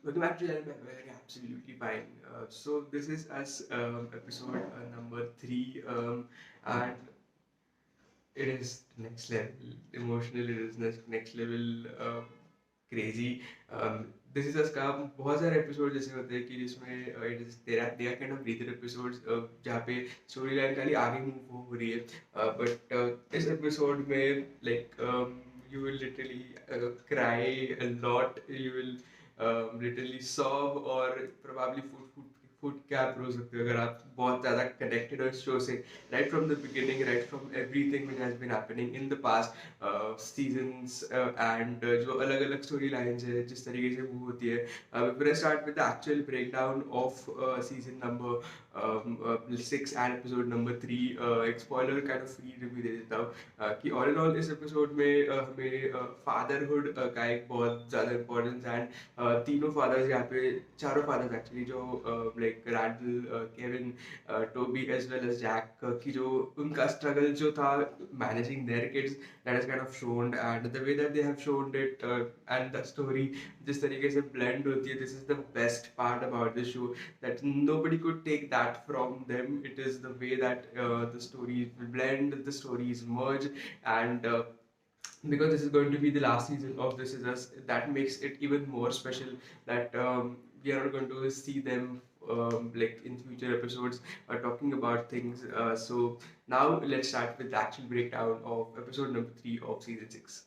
Welcome back to the channel. We're absolutely fine. So this is us episode number 3, and it is next level emotional. It is next level crazy. This is us का बहुत सारे episode जैसे होते हैं कि जिसमें it is they are kind of breather episodes जहाँ पे स्टोरी लाइन खाली आगे मूव हो रही है but इस एपिसोड में you will literally cry a lot. You will literally sob or probably food क्या आप रो सकते हो अगर आप बहुत ज़्यादा connected हो इस शो से right from the beginning, right from everything which has been happening in the past seasons and जो अलग अलग story lines है जिस तरीके से मूव होती है. Before I start with the actual breakdown of season number 6 and episode number 3, एक spoiler kind of free review दे देता हूँ कि all in all इस episode में हमें fatherhood का एक बहुत ज़्यादा importance and तीनों fathers यहाँ पे चारों fathers actually जो like Randall, Kevin, Toby as well as Jack की जो उनका struggle जो था managing their kids, that is kind of shown and the way that they have shown it and the story जिस तरीके से blend होती है, this is the best part about the show that nobody could take that from them. It is the way that the stories blend, the stories merge and because this is going to be the last season of This Is Us, that makes it even more special that we are not going to see them like in future episodes talking about things. So now let's start with the actual breakdown of episode number 3 of season 6.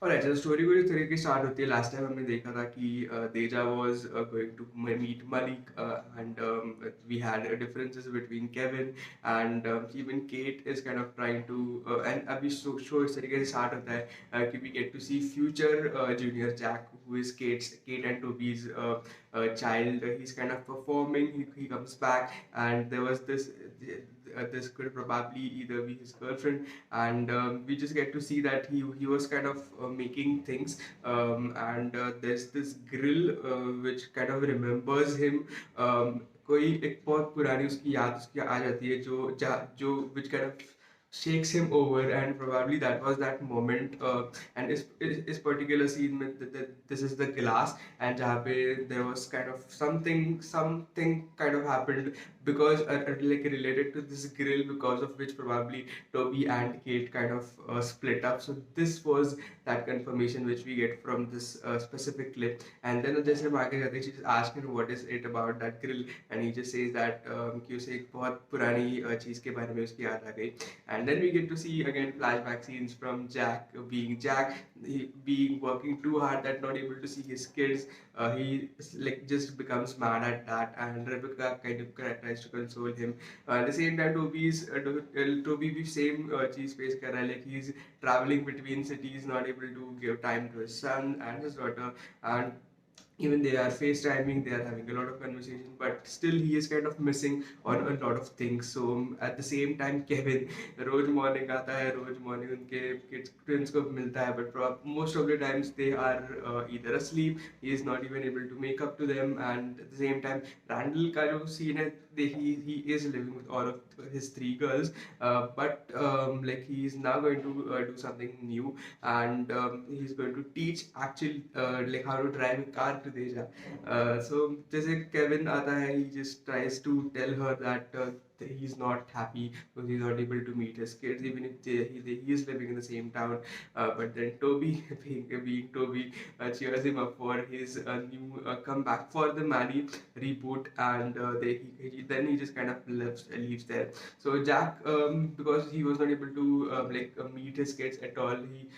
Alright, so the story कुछ इस तरीके से start होती है. Last time हमने देखा था कि देजा was going to meet Malik and we had differences between Kevin and even Kate is kind of trying to and अभी show इस तरीके से स्टार्ट होता है कि we get to see future junior Jack who is Kate and Toby's child. He's kind of performing. He comes back and there was this could probably either be his girlfriend and we just get to see that he was kind of making things and there's this grill which kind of remembers him. कोई एक बहुत पुरानी उसकी याद उसकी आ जाती है जो which kind of shakes him over and probably that was that moment and इस particular scene में this is the glass and जहाँ पे there was kind of something kind of happened because like related to this grill because of which probably Toby and Kate kind of split up. So this was that confirmation which we get from this specific clip and then जैसे हम आगे जाते हैं she just asks him what is it about that grill and he just says that कि उसे एक बहुत पुरानी चीज़ के बारे में उसकी याद आ गई and then we get to see again flashback scenes from Jack, he being working too hard that not able to see his kids. He like just becomes mad at that and Rebecca kind of tries to console him. At the same time Toby भी same चीज़ face कर रहा है like he's traveling between cities not able to give time to his son and his daughter and even they are FaceTiming, they are having a lot of conversation, but still he is kind of missing on a lot of things. So at the same time, Kevin rose morning आता है, रोज morning उनके kids twins को मिलता है, but most of the times they are either asleep. He is not even able to make up to them, and at the same time, Randall का जो scene है, he is living with all of his 3 girls, but like he is now going to do something new, and he's going to teach actually like how to drive a car to Deja. So जैसे Kevin आता है, he just tries to tell her that he's not happy because he's not able to meet his kids even if he is living in the same town. But then Toby, being Toby, cheers him up for his new comeback for the Manny reboot, and then he just kind of leaves there. So Jack, because he was not able to meet his kids at all, he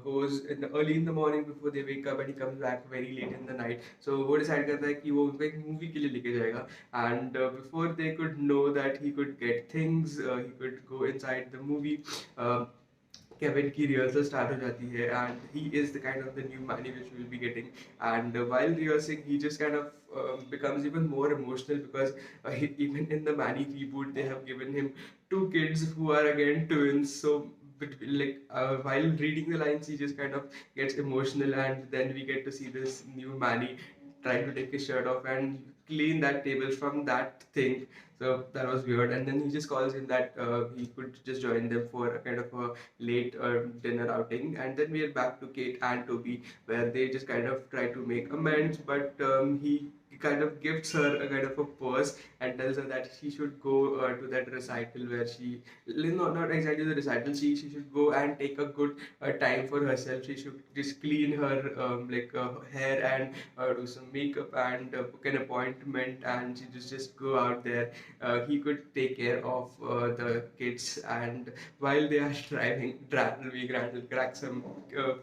goes early in the morning before they wake up and he comes back very late in the night. So वो decide करता है कि वो उनको एक movie के लिए लेके जाएगा and before they could know that he could get things, he could go inside the movie. Kevin की rehearsal start हो जाती है and he is the kind of the new Manny which we will be getting and while rehearsing he just kind of becomes even more emotional because even in the Manny reboot they have given him 2 kids who are again twins. So while reading the lines he just kind of gets emotional and then we get to see this new Manny trying to take his shirt off and clean that table from that thing. So that was weird. And then he just calls him that he could just join them for a kind of a late dinner outing. And then we are back to Kate and Toby, where they just kind of try to make amends, but he kind of gives her a kind of a purse and tells her that she should go to that recital where she, no, not exactly the recital, she should go and take a good time for herself. She should just clean her hair and do some makeup and book an appointment, and she just go out there. He could take care of the kids, and while they are Randall crack some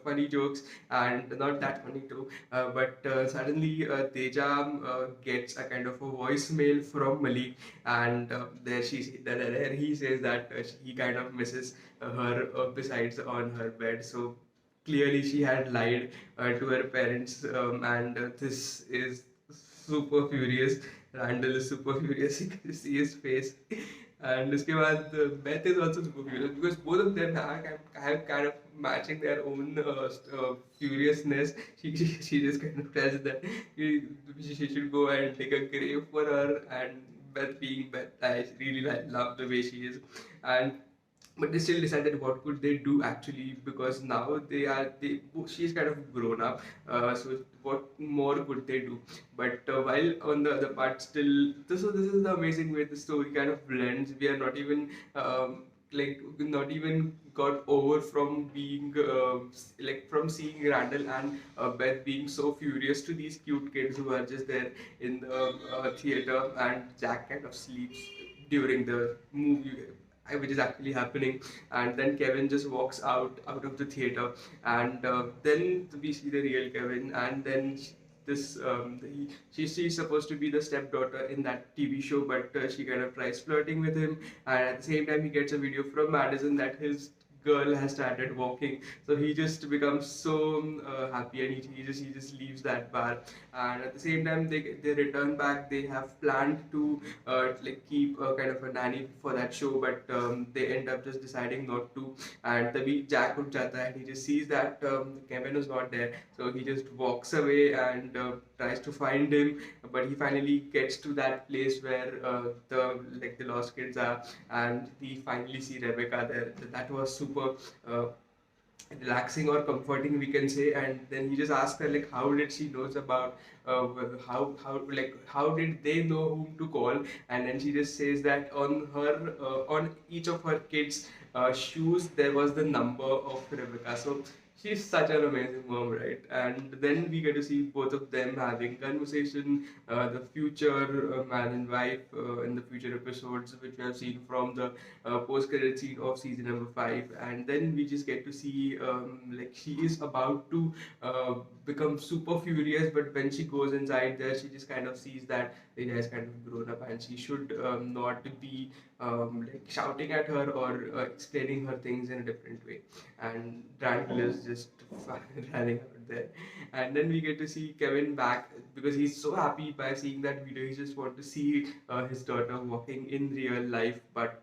funny jokes, and not that funny too. But suddenly Teja gets a kind of a voicemail from Malik, and there he says that he kind of misses her besides on her bed. So clearly she had lied to her parents, and this is super furious. Randall is super furious. You can see his face. And उसके बाद Beth is also super furious because both of them have kind of matching their own furiousness. She just kind of tells that she should go and take a grave for her, and Beth being Beth, I really love the way she is. And but they still decided what could they do actually, because now she's kind of grown up, so what more could they do? But while on the other part still, this is the amazing way the story kind of blends. We are not even not even got over from being from seeing Randall and Beth being so furious to these cute kids who are just there in the theater, and Jack kind of sleeps during the movie, which is actually happening. And then Kevin just walks out of the theater, and then we see the real Kevin. And then she's supposed to be the stepdaughter in that TV show, but she kind of tries flirting with him, and at the same time he gets a video from Madison that his girl has started walking. So he just becomes so happy, and he just leaves that bar. And at the same time they return back. They have planned to keep a kind of a nanny for that show, but they end up just deciding not to. And the week Jack उठ जाता है, he just sees that Kevin is not there, so he just walks away and tries to find him. But he finally gets to that place where the lost kids are, and we finally see Rebecca there. That was super relaxing or comforting, we can say. And then he just asks her like how did she knows about how did they know whom to call. And then she just says that on each of her kids shoes there was the number of Rebecca. So she's such an amazing mom, right? And then we get to see both of them having conversation, the future man and wife in the future episodes, which we have seen from the post-credit scene of season number 5. And then we just get to see she is about to become super furious, but when she goes inside there, she just kind of sees that it has kind of grown up, and she should not be shouting at her or explaining her things in a different way. And Randall is just running out there. And then we get to see Kevin back because he's so happy by seeing that video. He just wants to see his daughter walking in real life, but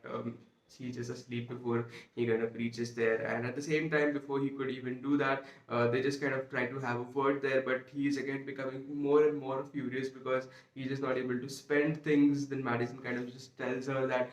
she's just asleep before he kind of reaches there. And at the same time, before he could even do that, they just kind of try to have a word there, but he's again becoming more and more furious because he's just not able to spend things. Then Madison kind of just tells her that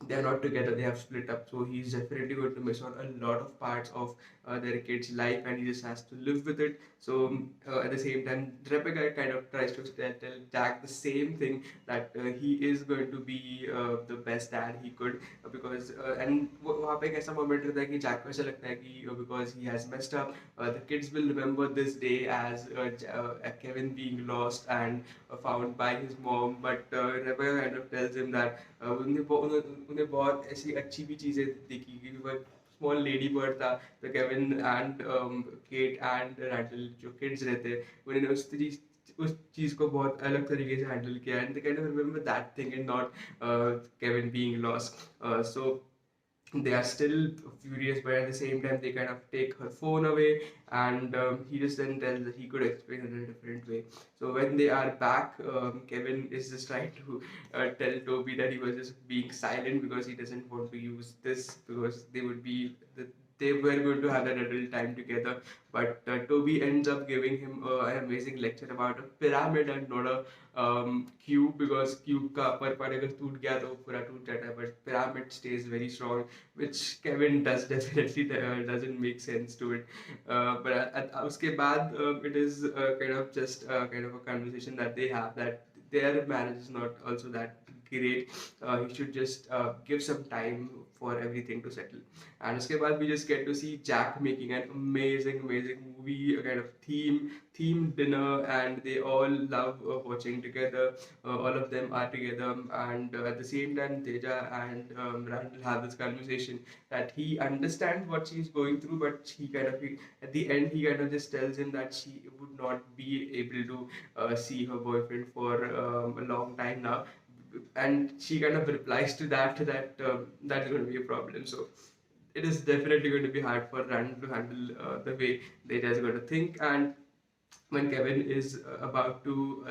they are not together, they have split up, so he's definitely going to miss out a lot of parts of their kid's life, and he just has to live with it. So at the same time, Rebecca kind of tries to tell Jack the same thing, that he is going to be the best dad he could, because and वहाँ पे एक ऐसा moment रहता है कि Jack को ऐसा लगता है कि because he has messed up, the kids will remember this day as Kevin being lost and found by his mom. But Rebecca kind of tells him that उन्हें बहुत ऐसी अच्छी भी चीज़ें देखी, क्योंकि वो स्मॉल लेडी बर्ड था, तो Kevin and Kate and Randall जो किड्स रहते उन्होंने उस चीज़ को बहुत अलग तरीके से हैंडल किया, and they kind of remember that thing and not Kevin being lost. So they are still furious, but at the same time they kind of take her phone away, and he just then tells that he could explain it in a different way. So when they are back, Kevin is just trying to tell Toby that he was just being silent because he doesn't want to use this, because they would be they were going to have that adult time together, but Toby ends up giving him an amazing lecture about a pyramid and not a cube, because cube का पर पर अगर टूट गया तो पूरा टूट जाता है, but pyramid stays very strong, which Kevin does definitely doesn't make sense to it. But उसके बाद it is kind of just kind of a conversation that they have, that their marriage is not also that great. He should just give some time for everything to settle. And उसके बाद we just get to see Jack making an amazing movie, a kind of theme dinner, and they all love watching together. All of them are together, and at the same time Teja and Randall have this conversation that he understands what she's going through, but at the end he kind of just tells him that she would not be able to see her boyfriend for a long time now, and she kind of replies to that that's going to be a problem. So it is definitely going to be hard for Randall to handle the way they just going to think. And when Kevin is about to,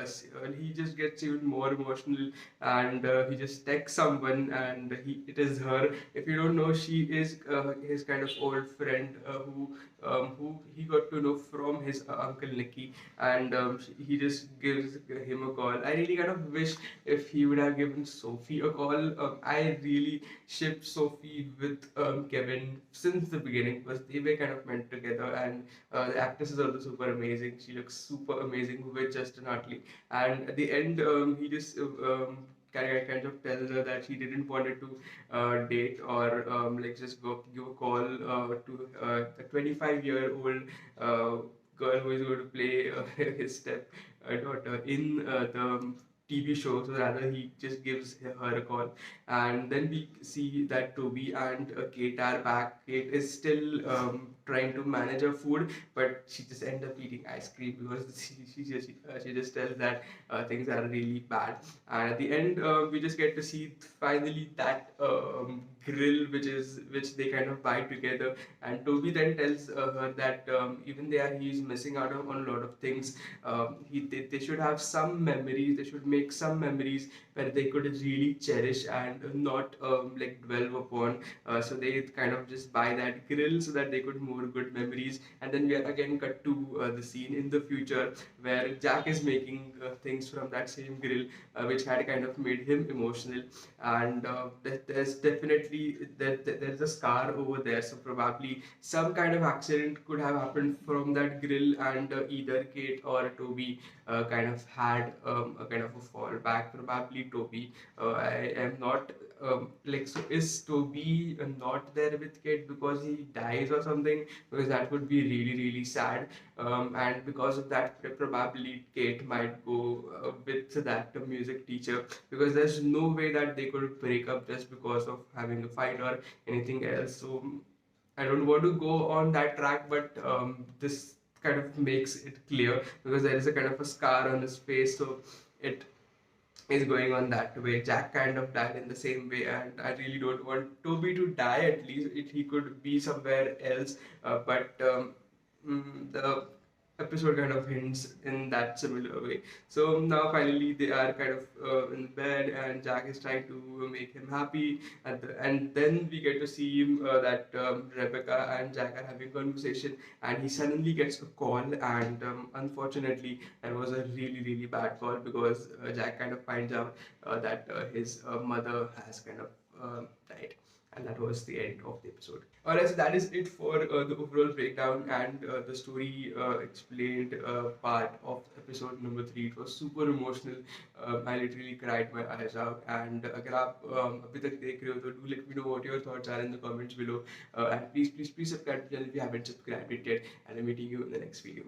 he just gets even more emotional, and he just texts someone, and it is her. If you don't know, she is his kind of old friend who he got to know from his uncle Nicky, and he just gives him a call. I really kind of wish if he would have given Sophie a call. I really shipped Sophie with Kevin since the beginning, because they were kind of meant together, and the actress is also super amazing. She looks super amazing with Justin Hartley. And at the end, he just kind of tells her that he didn't want her to date or like just go give a call to a 25-year-old girl who is going to play his step daughter in the TV show. So rather he just gives her a call, and then we see that Toby and Kate are back. Kate is still trying to manage her food, but she just ends up eating ice cream because she just tells that things are really bad. And at the end, we just get to see finally that grill which they kind of buy together, and Toby then tells her that even there he's missing out on a lot of things. They should have some memories, they should make some memories where they could really cherish and not like dwell upon. So they kind of just buy that grill so that they could more good memories. And then we are again cut to the scene in the future where Jack is making things from that same grill, which had kind of made him emotional. And there's definitely there's a scar over there. So probably some kind of accident could have happened from that grill, and either Kate or Toby kind of had a kind of a fallback. Probably Toby. I am not like, so is Toby not there with Kate because he dies or something? Because that would be really sad. And because of that, probably Kate might go with that music teacher, because there's no way that they could break up just because of having a fight or anything else. So I don't want to go on that track, but this kind of makes it clear because there is a kind of a scar on his face, so it is going on that way. Jack kind of died in the same way, and I really don't want Toby to die. At least he could be somewhere else, but the episode kind of hints in that similar way. So now finally they are kind of in bed, and Jack is trying to make him happy, and then we get to see that Rebecca and Jack are having a conversation, and he suddenly gets a call, and unfortunately that was a really bad call, because Jack kind of finds out that his mother has kind of died. And that was the end of the episode. Alright, so that is it for the overall breakdown and the story explained part of episode number 3. It was super emotional. I literally cried my eyes out. And अगर आप अभी तक देख रहे हो तो do let me know what your thoughts are in the comments below. And please subscribe to the channel if you haven't subscribed it yet. And I'm meeting you in the next video.